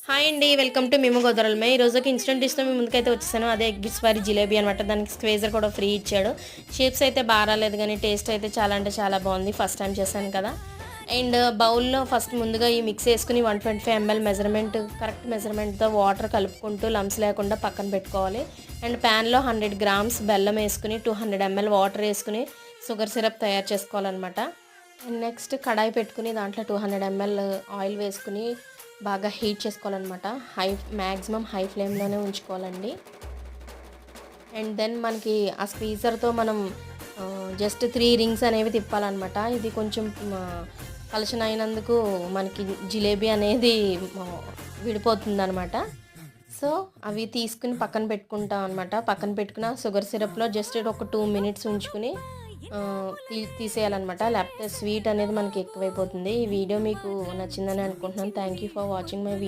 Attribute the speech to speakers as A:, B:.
A: Hi అండి. Welcome to మేము గోదరల్మే. ఈరోజు ఒక ఇన్స్టెంట్ డిష్‌తో మీ ముందుకైతే వచ్చేసాను. అదే ఎగ్ స్వరి జిలేబీ అనమాట. దానికి స్క్వేజర్ కూడా ఫ్రీ ఇచ్చాడు. షేప్స్ అయితే బా రాలేదు గానీ టేస్ట్ అయితే చాలా అంటే చాలా బాగుంది. ఫస్ట్ టైం చేశాను కదా! అండ్ బౌల్‌లో ఫస్ట్ ముందుగా ఈ మిక్స్ చేసుకొని 125 ఎంఎల్ కరెక్ట్ మెజర్‌మెంట్‌తో వాటర్ కలుపుకుంటూ లంప్స్ లేకుండా పక్కన పెట్టుకోవాలి. అండ్ ప్యాన్‌లో 100 గ్రామ్స్ బెల్లం వేసుకొని 200 ఎంఎల్ వాటర్ వేసుకొని షుగర్ సిరప్ తయారు చేసుకోవాలన్నమాట. అండ్ నెక్స్ట్ కడాయి పెట్టుకుని దాంట్లో 200 ఎంఎల్ ఆయిల్ వేసుకుని బాగా హీట్ చేసుకోవాలన్నమాట. మ్యాక్సిమం హై ఫ్లేమ్లోనే ఉంచుకోవాలండి. అండ్ దెన్ మనకి ఆ స్క్వీజర్తో మనం జస్ట్ 3 రింగ్స్ అనేవి తిప్పాలన్నమాట. ఇది కొంచెం పలచన అయినందుకు మనకి జిలేబీ అనేది విడిపోతుందన్నమాట. సో అవి తీసుకుని పక్కన పెట్టుకుంటాం అనమాట. పక్కన పెట్టుకున్న షుగర్ సిరప్లో జస్ట్ ఒక 2 మినిట్స్ ఉంచుకుని తీసేయాలన్నమాట. లేకపోతే స్వీట్ అనేది మనకి ఎక్కువైపోతుంది. ఈ వీడియో మీకు నచ్చిందని అనుకుంటున్నాను. Thank you for watching my video.